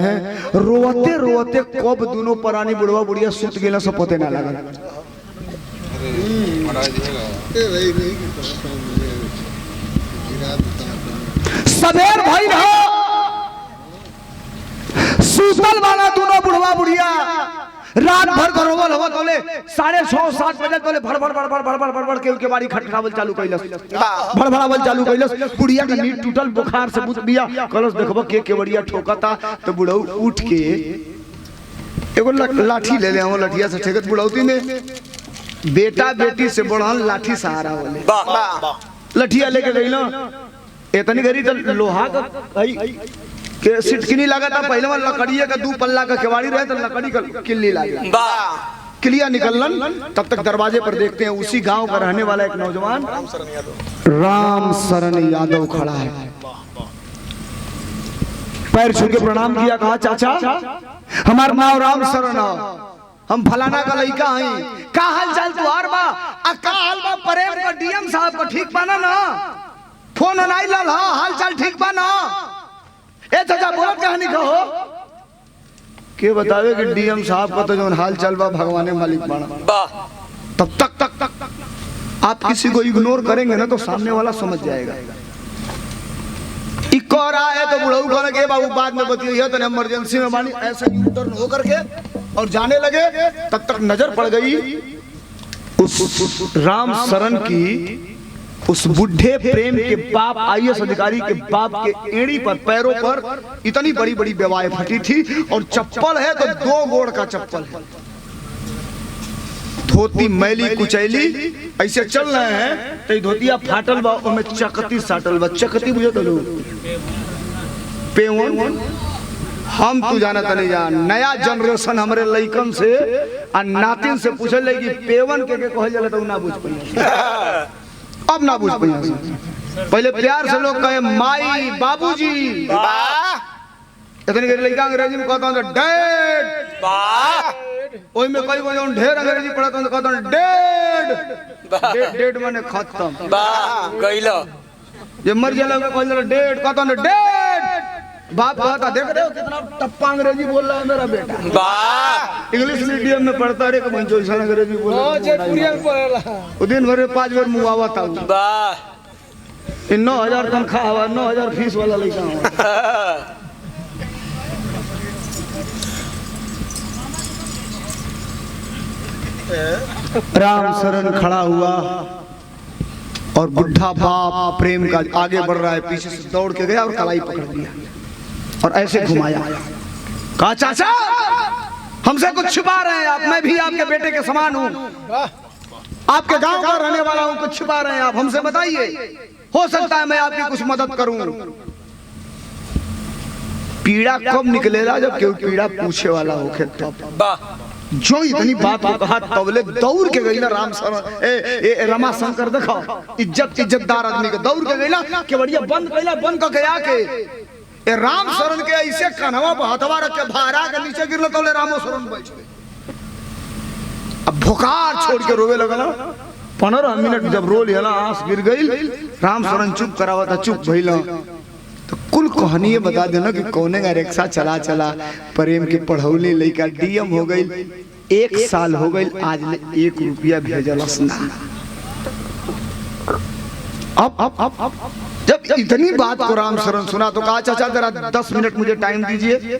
हैं रोते रोते कब दोनों परानी बुढ़वा बुढ़िया सुत गेला सब पते ना लगा। सबेर भाई ना सुतल वाला दोनों बुढ़वा बुढ़िया रात भर घरोवल होवत बोले 6:30-7 बजे बोले भड़बड़ भड़बड़ भड़बड़ भड़बड़ के उनके बाड़ी खटखटावल चालू कइलस, भड़बड़ावल चालू कइलस। बुढ़िया का नींद टूटल, बुखार से बुझ बिया कलस देखबो के बढ़िया ठोकता तो बुढ़ऊ उठ के एगो लाठी ले ले, लठिया से ठेकत बुढ़ौती ने बेटा बेटी से बढ़न लाठी सहारा होले, लठिया लेके गइलो एतनी गरी तो लोहा का के सिटकिनी लगा था पहले वाला लकड़िया का 2 पल्ला का केवाड़ी रहे तो लकड़ी का किल्ली लगी, किलिया निकलन। तब तक दरवाजे पर देखते हैं उसी गांव का रहने वाला एक नौजवान राम शरण यादव खड़ा है। पैर छू के प्रणाम किया, कहा चाचा हमार नाम राम शरण है, हम फलाना का लड़का हैं, का हाल चाल तुहार बा? का हाल बा प्रेम का डीएम साहब का ठीक बना ना, फोन नहीं लाल हाल चाल ठीक बा ना? ए चाचा बोलत कहानी कहो के बतावे कि डीएम साहब का तो जो हाल चाल बा भगवान मालिक बाड़ा। तब तक आप किसी को इग्नोर करेंगे ना तो सामने वाला समझ जाएगा। इको रहा है तो बुढ़ऊ कहने के बाबू बाद में बतिए तो इमरजेंसी में बानी, ऐसे यूटर्न हो करके और जाने लगे। तब तक नजर पड़ गई उस राम शरण की उस बुढ़े प्रेम के बाप आईएएस अधिकारी के बाप के एड़ी पर पैरों पर इतनी बड़ी बड़ी बेवाएं फटी थी और चप्पल है तो 2 गोड़ का चप्पल है, धोती मैली कुचैली ऐसे चल रहे हैं तो धोतिया फाटल बा में चकती साटल बा, चकती बुझे तो लोग पेवन हम तू जाना तने जान नया जनरेशन हमरे लइकन से आ नातिन से पूछे ले कि पेवन के कहल जाला तो ना बुझ पाई, अब ना बुझ पाई। पहले प्यार से लोग कहे माई बाबूजी, इतनी गरी लड़का अंग्रेजी में कहता हूँ डैड, ओई में कई वो ढेर अंग्रेजी पढ़ता हूँ कहता हूँ डैड, डैड माने खत्म गइलो जे मर जाला में कहल डैड कहता हूँ डैड। बाप कहता देख रहे हो कितना टप्पा अंग्रेजी बोल रहा है मेरा बेटा, वाह इंग्लिश मीडियम में पढ़ता रे कि जो इंसान अंग्रेजी बोल रहा है जयपुरिया में पढ़ेला वो दिन भर में 5 बार मुआवा था, वाह 9,000 तनख्वाह हवा 9,000 फीस वाला लड़का हवा। राम शरण खड़ा हुआ और बुढ़ा बाप प्रेम का आगे बढ़ रहा है, पीछे से दौड़ के गया और कलाई पकड़ लिया और ऐसे घुमाया, कहा चाचा हमसे कुछ छुपा रहे हैं आप, मैं भी आपके बेटे के समान हूँ, आपके गांव का रहने वाला हूँ, कुछ छुपा रहे हैं आप, हमसे बताइए, हो सकता है मैं आपकी कुछ मदद करूं। पीड़ा कब निकलेगा जब केहू पीड़ा पूछे वाला होखे तब। जो इतनी बात को कहा तबले दौड़ के गई ना राम शरण रमा शंकर देखो इज्जतदार आदमी के दौड़ के गईला के बढ़िया बंद कैला, बंद करके आके राम शरण के ऐसे कन्हवा पर हथवा रख के भारा के नीचे गिरल तो रामो शरण बैठ गए। अब भुकार छोड़ के रोवे लगला, 15 मिनट जब रो लिया आंस गिर गई, राम शरण चुप करावा था, चुप भइला तो कुल कहानी बता देना कि कौने का रिक्शा चला चला प्रेम के पढ़ौली लइका डीएम हो गई, 1 साल हो गई आज 1 रुपया भेजलस ना। अब जब इतनी बात को राम शरण सुना तो कहा चाचा जरा 10 मिनट मुझे टाइम दीजिए,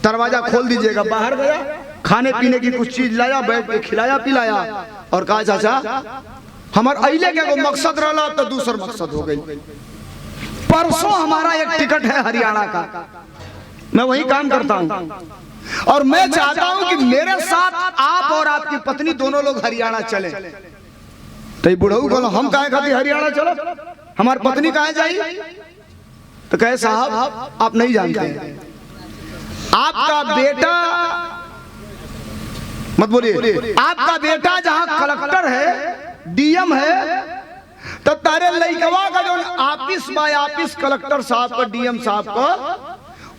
दरवाजा खोल दीजिएगा। बाहर गया, खाने पीने की कुछ चीज लाया, बैठ के खिलाया पिलाया और कहा चाचा हमार अइले के मकसद रहा तो दूसरा मकसद हो गई, परसों हमारा एक टिकट है हरियाणा का, मैं वही काम करता हूं और मैं चाहता हूं कि मेरे साथ आप और आपकी पत्नी दोनों लोग हरियाणा चलें। तो बुढ़ऊ बोलो हम काहे खातिर हरियाणा चलो, हमारी पत्नी काहे जाई? तो कहे साहब आप नहीं जानते हैं, आपका बेटा मत बोलिए, आपका बेटा जहां कलेक्टर है डीएम है तो तारे लइकवा का जो ऑफिस कलेक्टर साहब का डीएम साहब का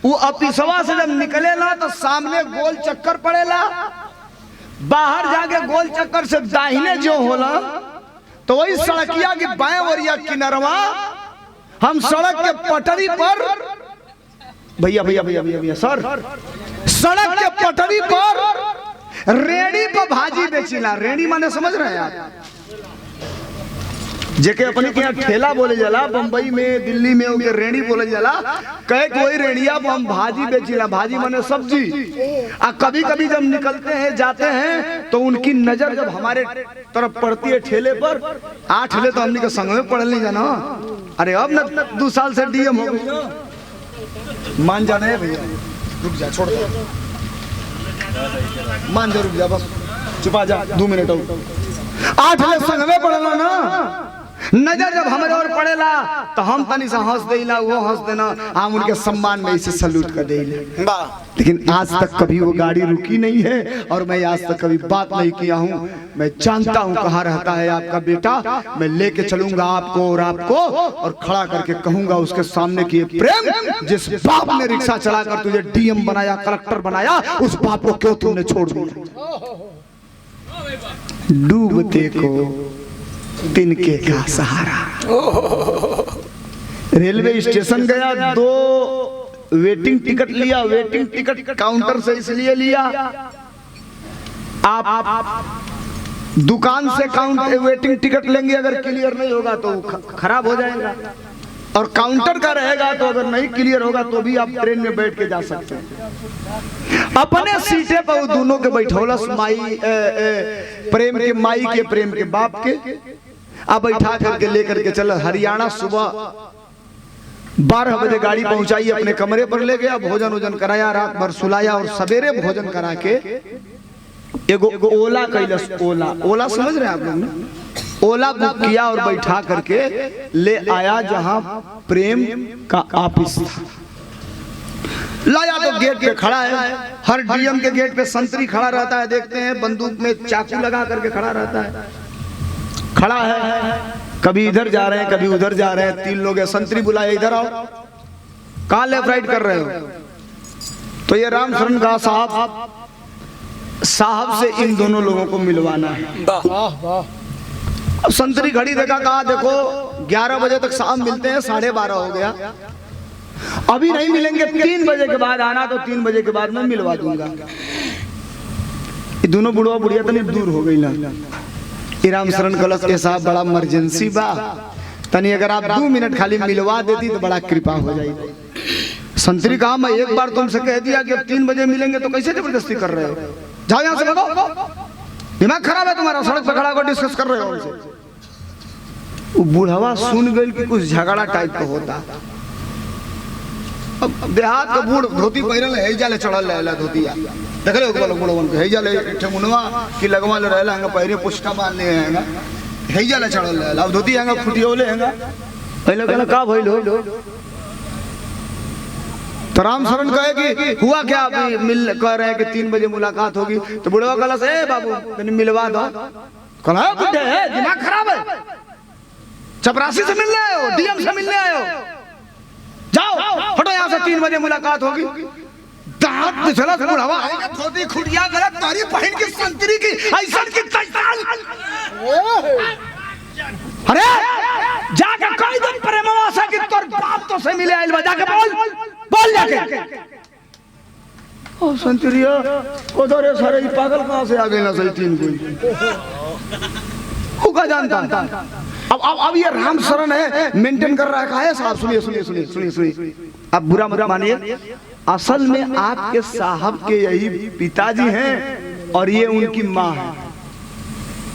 वो ऑफिसवा से जब निकलेला तो सामने गोल चक्कर पड़ेला, बाहर जाके गोल चक्कर से दाहिने जो होला तो वही सड़किया की बाएं ओरिया किनारवा हम सड़क के पटरी पर भैया भैया भैया भैया भैया सर, सड़क के पटरी पर रेड़ी पर भाजी बेचिला। रेड़ी माने समझ रहे हैं आप? जेके अपने के यहाँ ठेला बोले जाला, बम्बई में दिल्ली में उनके रेड़ी बोले जाला। कहे कोई रेड़िया पर हम भाजी बेचिला। भाजी माने सब्जी। आ कभी कभी जब निकलते हैं जाते हैं तो उनकी नजर जब हमारे तरफ पड़ती है ठेले पर, 8 ठेले तो हमने के संग में पढ़ ली जाना। अरे अब न 2 साल से डीएम हो गई। मान जाना है भैया, रुक जा, छोड़ दो, मान जा, रुक जा, बस चुपा जा 2 मिनट और। 8 ठेले संग में पढ़ला ना, नजर जब हमारे और पड़ेला तो हम तनी सा हंस देला, वो हंस देना, हम उनके सम्मान में इसे सल्यूट कर देले। लेकिन आज तक कभी वो गाड़ी रुकी नहीं है और मैं आज तक कभी बात नहीं किया हूँ। मैं जानता हूँ कहाँ रहता है आपका बेटा। मैं लेके चलूंगा आपको और आपको और खड़ा करके कहूंगा उसके सामने कि प्रेम, जिस बाप ने रिक्शा चलाकर तुझे डीएम बनाया, कलेक्टर बनाया, उस बाप को क्यों तुमने छोड़ दिया? डूबते को तिनके का सहारा। रेलवे स्टेशन गया, 2 वेटिंग टिकट लिया। वेटिंग टिकट काउंटर से इसलिए लिया, आप दुकान से वेटिंग टिकट लेंगे, अगर क्लियर नहीं होगा तो खराब हो जाएगा, और काउंटर का रहेगा तो अगर नहीं क्लियर होगा तो भी आप ट्रेन में बैठ के जा सकते हैं। अपने सीटे पर वो दोनों के बैठौलस, माई प्रेम के माई के, प्रेम के बाप के। अब बैठा करके लेकर के चल हरियाणा। सुबह 12 बजे गाड़ी पहुंचाई, अपने कमरे पर ले गया, भोजन वोजन कराया, रात भर सुलाया और सवेरे भोजन करा के एगो ओला कैलस। ओला समझ रहे हैं आप लोग ना? ओला बुक किया और बैठा करके ले आया जहां प्रेम का ऑफिस था। लाया तो गेट पे खड़ा है। हर डीएम के गेट पे संतरी खड़ा रहता है, देखते हैं बंदूक में चाकू लगा करके खड़ा रहता है। खड़ा है, कभी इधर जा रहे हैं, कभी उधर जा रहे हैं। 3 लोग है, संतरी बुलाए, इधर आओ। कहां लेफ्ट राइट कर रहे हो? तो ये राम शरण का साहब से इन दोनों लोगों को मिलवाना है। अब संतरी घड़ी देखा, कहा देखो 11 बजे तक साहब मिलते हैं, 12:30 हो गया, अभी नहीं मिलेंगे, 3 बजे के बाद आना, तो 3 बजे के बाद मैं मिलवा दूंगा। ये दोनों बुढ़वा बुढ़िया तनी दूर हो गई ना। राम शरण कलश के साहब बड़ा इमरजेंसी बा, तनी अगर आप 2 मिनट खाली मिलवा देती तो बड़ा कृपा हो जाएगी। संतरी कहा मैं एक बार तुमसे कह दिया कि अब 3 बजे मिलेंगे, तो कैसे जबरदस्ती कर रहे हो? जाओ यहाँ से, भागो, दिमाग खराब है तुम्हारा, सड़क पर खड़ा होकर डिस्कस कर रहे हो उनसे। वो बुढ़वा सुन गई कि कुछ झगड़ा टाइप का होता। अब देहात का बूढ़ धोती पहिरल है, जाले चढ़ल रहला धोतिया, देख ले लोग बड़वन के हेजा ले ठेमुनवा की लगवा ले रहला हंगा, पहिरे पुष्टा बांधले हैगा, हेजा ले चढ़ल रहला। अब धोती हंगा फुटियोले हैगा, पहले कहला का भइल हो? तो राम शरण कहे कि हुआ क्या? अभी मिल कह रहे हैं कि 3 बजे मुलाकात होगी। तो बुढ़वा कहला से बाबू तनी मिलवा दो। कहला बुढ़े है, दिमाग खराब है, चपरासी से मिलने आए हो, डीएम से मिलने आए हो, जाओ हटो यहाँ से, 3 बजे मुलाकात होगी। दांत निचला बुढ़ावा, धोती खुटिया गलत तारी पहन की संतरी की ऐसा की तैताल। अरे जाके कोई दिन प्रेमवा से कि तोर बाप तो से मिले आइल बा, जाके बोल जाके। ओ संतरिया उधर सारे ही पागल कहां से आ गए ना? सही 3 कोई होगा जानता। अब ये राम शरण है, मेंटेन कर रहा है। कहा है साहब, सुनिए सुनिए सुनिए सुनिए सुनिए, आप बुरा मत मानिए, असल में आपके साहब के यही पिताजी हैं और ये उनकी माँ है।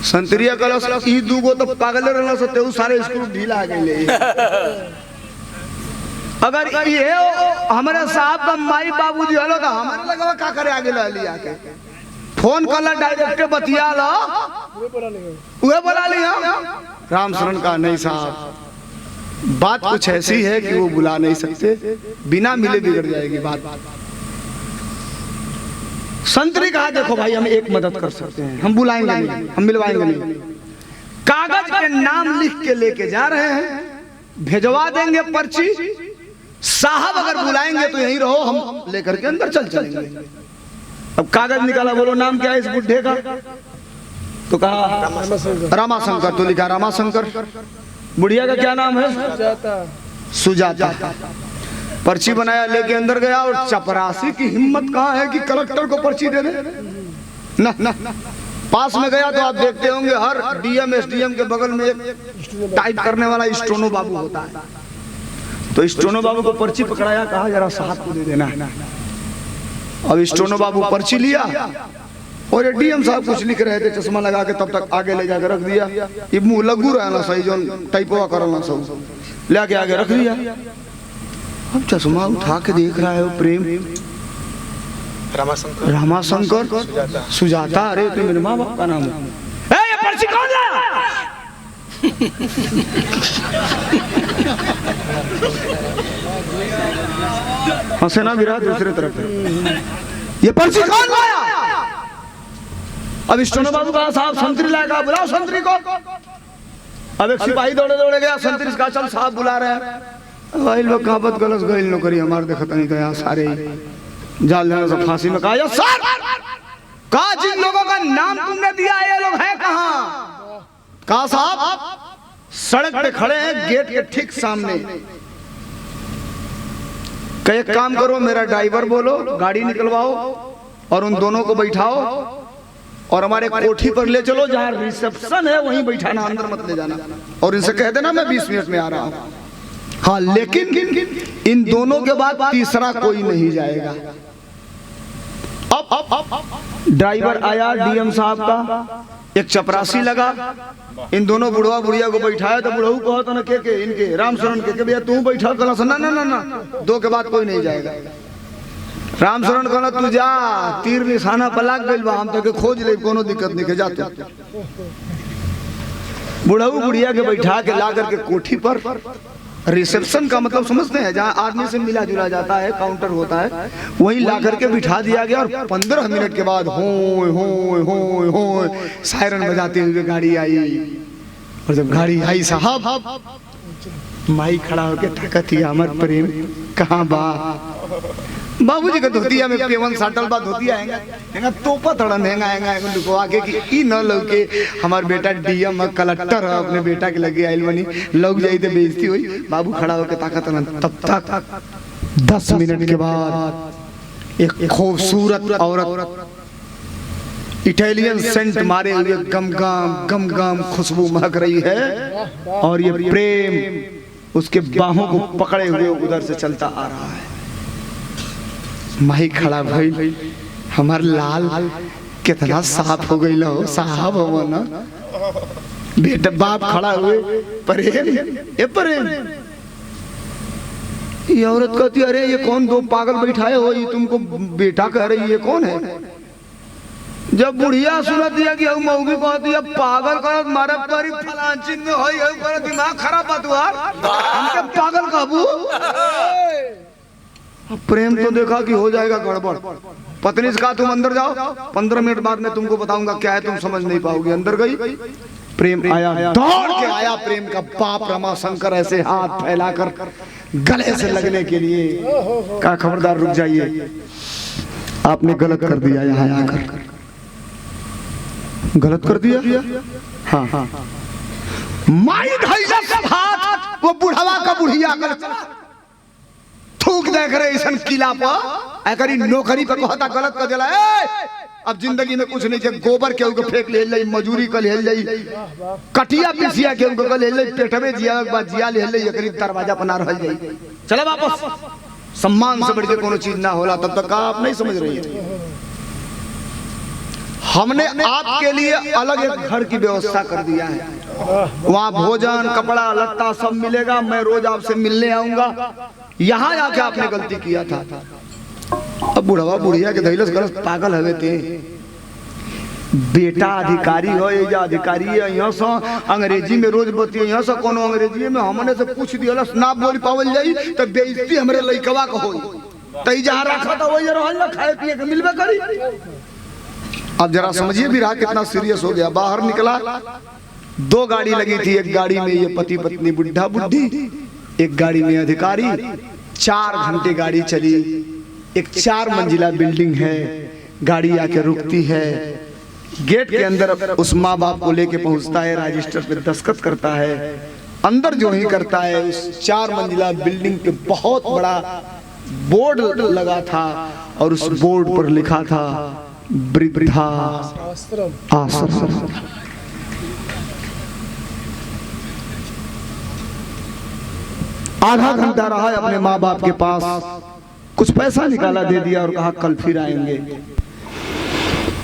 संतरिया कलश ई दूगो तो पागल रहना सकते हो, सारे स्क्रू ढीला आ गए। अगर ये हमारे साहब का माई बाबूजी हलो तो हमारे लगा का करे आगे लिया के फोन कला डायरेक्ट बतिया लो, उहे बोला लिया। राम शरण का नहीं साहब, बात कुछ ऐसी है कि वो बुला नहीं सकते, बिना मिले बिगड़ जाएगी बात। संतरी कहा देखो भाई हम एक मदद कर सकते हैं, हम बुलाएंगे नहीं, हम मिलवाएंगे नहीं, कागज के नाम लिख के लेके जा रहे हैं, भेजवा देंगे पर्ची, साहब अगर बुलाएंगे तो यहीं रहो, हम लेकर के अंदर चलेंगे। अब कागज निकाला, बोलो नाम क्या है इस बुढ़े का? तो कहा रामाशंकर। तो लिखा रामाशंकर। बुढ़िया का क्या नाम है? सुजाता। पर्ची बनाया, लेके अंदर गया और चपरासी की हिम्मत कहाँ है कि कलेक्टर को पर्ची दे दे। ना ना पास में गया तो आप देखते होंगे हर डीएम एसडीएम के बगल में एक टाइप करने वाला स्टोनो बाबू होता है। तो स्टोनो बाबू को पर्ची पकड़ाया, कहा जरा साहब को दे देना। अब स्टोनो बाबू पर्ची लिया और ये डीएम साहब कुछ लिख रहे थे, चश्मा लगा के तब तक आगे ले जाकर रख दिया। ये मुंह लगू रहना सही जो टाइपवा करना सब लेके आगे रख दिया। अब चश्मा उठा के देख रहा है वो प्रेम रामाशंकर सुजाता। अरे तो मेरे माँ बाप का नाम है। ये पर्ची कौन लाया? हंसना भी रहा दूसरे तरफ है। ये पर्ची कौन लाया? अब स्टोनो बाबू कहा साहब संतरी लाएगा, बुलाओ संतरी को। अब एक सिपाही दौड़े दौड़े गया, संतरी का चल साहब बुला रहे हैं। भाई लोग कहावत गलत गई नौकरी हमारे देखता नहीं तो यहाँ सारे जाल देना सब फांसी में। कहा सर कहा जिन लोगों का नाम तुमने दिया ये लोग हैं कहाँ? कहा साहब सड़क पे खड़े हैं गेट के ठीक सामने। कहा एक काम करो मेरा ड्राइवर बोलो, गाड़ी निकलवाओ और उन दोनों को बैठाओ और हमारे कोठी पर ले चलो, जहाँ रिसेप्शन है वहीं बैठाना, अंदर मत ले जाना। और इनसे कह देना मैं 20 मिनट में आ रहा हूँ। हाँ लेकिन इन दोनों के बाद तीसरा कोई नहीं जाएगा। अब ड्राइवर आया डीएम साहब का, एक चपरासी लगा, इन दोनों बुढ़वा बुढ़िया को बैठाया। तो बुढ़ऊ को तो ना के इनके रामशरण के भैया तू बैठा कला ना ना ना दो के बाद कोई नहीं जाएगा। रामशरण कहना तू जा, तीर निशाना पर लाग गइल बा, हम तो खोज ले, कोनो दिक्कत नहीं के जाते। बुढ़ऊ बुढ़िया के बैठा के ला करके कोठी पर, रिसेप्शन का मतलब समझते हैं जहाँ आदमी से मिला जुला जाता है, काउंटर होता है, वहीं ला करके बिठा दिया गया। और 15 मिनट के बाद हो सायरन बजाते हुए गाड़ी आई। और जब गाड़ी आई साहब माई खड़ा होके ताकत ही अमर प्रेम कहाँ बा? बाबूजी का धोतिया में पेवन साटल बा धोतिया हैंगा तोपा तड़न हैंगा लुकवा के कि ई न लौके हमार बेटा डीएम कलेक्टर है, अपने बेटा के लगे आइल बनी लग जाई ते बेइज्जती हुई। बाबू खड़ा होके ताकत न। तब तक 10 मिनट के बाद एक खूबसूरत औरत इटालियन सेंट मारे हुए गम गम खुशबू महक रही है और ये प्रेम उसके बाहों को पकड़े हुए उधर से चलता आ रहा है। माही खड़ा भाई हमार लाल कितना साफ हो गई लो साहब हो ना बेटा। बाप खड़ा हुए प्रेम ये प्रेम। ये औरत कहती अरे ये कौन दो पागल बैठाए हो, ये तुमको बेटा कह रही है, कौन है? जब बुढ़िया सुना दिया कि मऊगी कहती है पागल कर मारे परी फलांची में होई है कर दिमाग खराब बात हुआ हमके पागल कहबू। प्रेम तो देखा कि हो जाएगा गड़बड़। पत्नी से कहा तुम अंदर जाओ, 15 मिनट बाद मैं तुमको बताऊंगा क्या है, तुम समझ नहीं पाओगे। अंदर गई, प्रेम आया, दौड़ के आया। प्रेम का बाप रमाशंकर ऐसे हाथ फैलाकर गले से लगने के लिए कहा खबरदार रुक जाइए, आपने गलत कर दिया, यहाँ आकर गलत कर दिया। हाँ हाँ माई धैला सब हाथ वो बुढ़ावा का बुढ़िया कर थूक देख रहे ऐसा किला पर एकरी नौकरी पे कहता गलत कर दिला। अब जिंदगी में कुछ नहीं है, गोबर के ऊपर फेंक ले लई, मजूरी कर ले लई, कटिया पिसिया के ऊपर ले लई, पेटवे जिया के बाद जिया ले लई, एकरी दरवाजा पर ना रह जाई। चला वापस। सम्मान से बढ़ के कोनो चीज ना होला तब तक आप नहीं समझ रही है। हमने आपके लिए अलग एक घर की व्यवस्था कर दिया है, वहाँ भोजन कपड़ा लत्ता सब मिलेगा। मैं रोज आपसे मिलने आऊंगा। यहाँ आके आपने गलती किया था। अब बुढ़वा बुढ़िया के धैलस गलत पागल हवे थे। बेटा अधिकारी हो या अधिकारी है, यहाँ से अंग्रेजी में रोज बतिया, यहाँ से कोनो अंग्रेजी में हमने से पूछ दिया ना बोल पावल जाई तो बेइज्जती हमरे लइकवा को होई। तई जहाँ रखा था वही रहल ना, खाए पिए के मिलबे करी। अब जरा समझिए विराह कितना सीरियस हो गया। बाहर निकला, 2 गाड़ी लगी थी, एक गाड़ी में ये पति पत्नी बुढ़ा बुढ़ी, एक गाड़ी में अधिकारी। 4 घंटे गाड़ी चली। एक 4 मंजिला बिल्डिंग है, गाड़ी आके रुकती है, गेट के अंदर उस माँ बाप को लेके पहुंचता है, रजिस्टर पे दस्तखत करता है अंदर जो ही करता है उस 4 मंजिला बिल्डिंग पे बहुत बड़ा बोर्ड लगा था और उस बोर्ड पर लिखा था वृद्धा आश्रम। आधा घंटा रहा है अपने माँ बाप के पास, कुछ पैसा निकाला, दे दिया और कहा कल फिर आएंगे।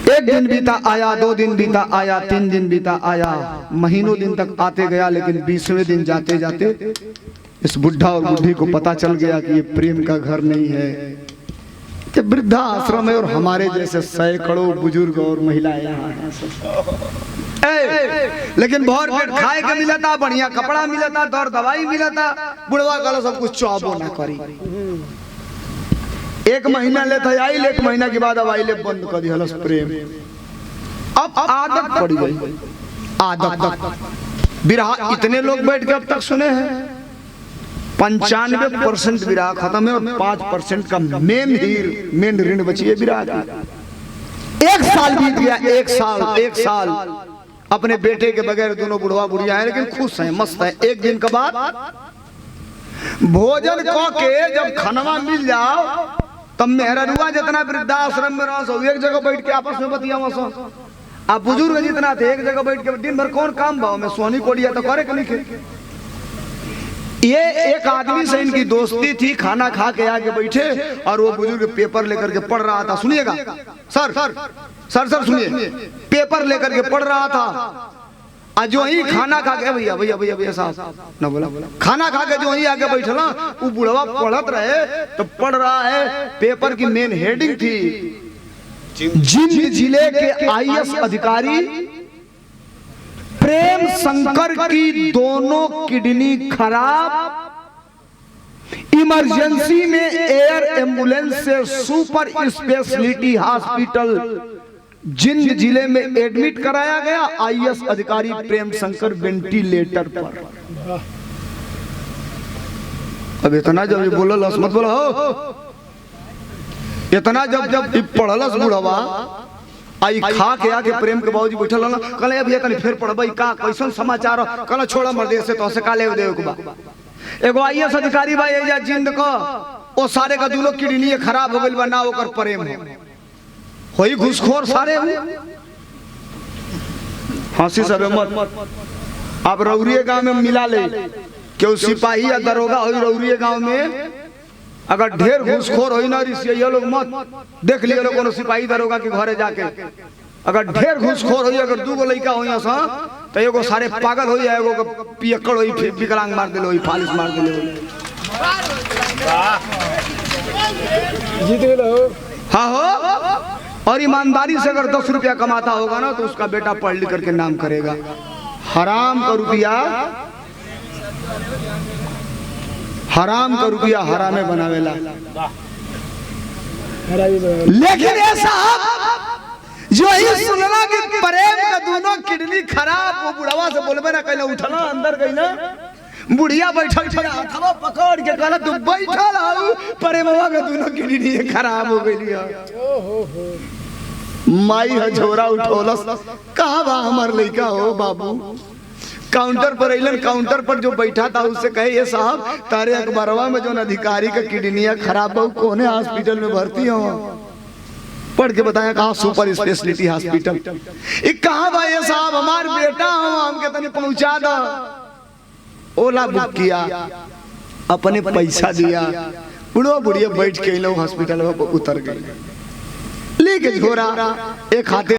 1 दिन बीता, आया 2 दिन बीता, आया 3 दिन बीता, आया महीनों दिन तक आते गया। लेकिन 20वें दिन जाते जाते इस बुढ़ा और बुढ़ी को पता चल गया कि ये प्रेम का घर नहीं है, ये वृद्धा आश्रम है और हमारे जैसे सैकड़ों बुजुर्ग और महिलाएं यहाँ हैं। लेकिन भर पेट खाए के मिला था, बढ़िया कपड़ा मिला था, दौर दवाई मिला था। बुढ़वा कहला सब कुछ चौबो ना करी। 1 महीना लेता आई, 1 महीना के बाद अब आइले बंद कर दिया प्रेम। अब आदत पड़ गई, आदत। विरह इतने लोग बैठ के अब तक सुने हैं, 95% विरह खत्म है और 5% का मेन ऋण बची है विरह की। 1 साल बीत गया, 1 साल अपने बेटे के बगैर दोनों बुढ़वा बुढ़िया है, लेकिन खुश हैं, मस्त है। 1 दिन के बाद भोजन को के जब खाना मिल जाओ तब मेहररुआ जितना वृद्धाश्रम में रहो, एक जगह बैठ के आपस में बतिया सो। आप बुजुर्ग जितना थे एक जगह बैठ के दिन भर कौन काम भाव में सोनी कोडिया तो करे के लिखे। ये एक आदमी से इनकी दोस्ती थी, खाना खा के आगे बैठे और वो बुजुर्ग पेपर लेकर के पढ़ रहा था। सुनिएगा सर सुनिए, पेपर लेकर के पढ़ रहा था। आज जो ही खाना खा के भैया साहब ना बोला, खाना खा के जो ही आगे बैठा ना, वो बुढ़वा पढ़त रहे तो पढ़ रहा है। पेपर की मेन हेडिंग थी, जिंद जिले के IAS अधिकारी प्रेम शंकर की दोनों किडनी खराब, इमरजेंसी में एयर एम्बुलेंस से सुपर स्पेशलिटी हॉस्पिटल जिंद जिले में एडमिट कराया गया। IAS अधिकारी प्रेम शंकर वेंटिलेटर पर। अब इतना जब ये बोलल मत बोलो हो, इतना जब पढ़लस बुढ़वा आई खा के आके प्रेम के बाबूजी बैठल ना, कहले भैया तनी फिर पढ़बई का कैसन समाचार, कहला छोड़ा मर्दे से तो से का ले देव के बा। एगो IAS अधिकारी बा एजा जिंद को, ओ सारे का दोनों किडनी खराब हो गइल बा, ना ओकर प्रेम होई घुसखोर सारे हंसी सब मत। आप रौरिये गांव में मिला ले, क्यों सिपाही या दरोगा होई रौरिये गांव में, अगर ढेर घूसखोर होई ना ये लोग मत देख लियो लोग कोनो सिपाही दरोगा के घरे जाके। अगर ढेर घूसखोर होई, अगर 2 गो लड़का होई सा तो एगो सारे पागल होई, एगो पियक्कड़ होई, विकलांग मार देले होई, फालिस मार देले होई। जीत गेलो। हाँ हो, और ईमानदारी से अगर 10 रुपया कमाता होगा ना तो उसका बेटा पढ़ लिख करके नाम करेगा। हराम का रुपया हरामे बनावेला। लेकिन ऐसा जो ही सुनना कि प्रेम का दोनों किडनी खराब, वो बुढ़वा से बोलबे ना, कहले उठना अंदर गई ना, बुढ़िया बैठल छे हथवा पकड़ के कहला तू बैठल आऊ, प्रेमवा का दोनों किडनी खराब हो गइली। माई हजोरा उठोलस, कहां बा हमर लइका हो बाबू। काउंटर पर अइलन, काउंटर पर जो बैठा था उससे कहे ये साहब तारे अखबारवा में जो अधिकारी का किडनिया खराब हो, कोने हॉस्पिटल में भर्ती हो। पढ़ के बताया कहा सुपर स्पेशलिटी हॉस्पिटल। कहा भाई ये साहब हमार बेटा हो, हमके तनी पहुंचा दो। ओला बुक किया, अपने पैसा दिया, बुढ़ो बुढ़िया बैठ के हॉस्पिटल में उतर गए। लेके झोरा एक हाथे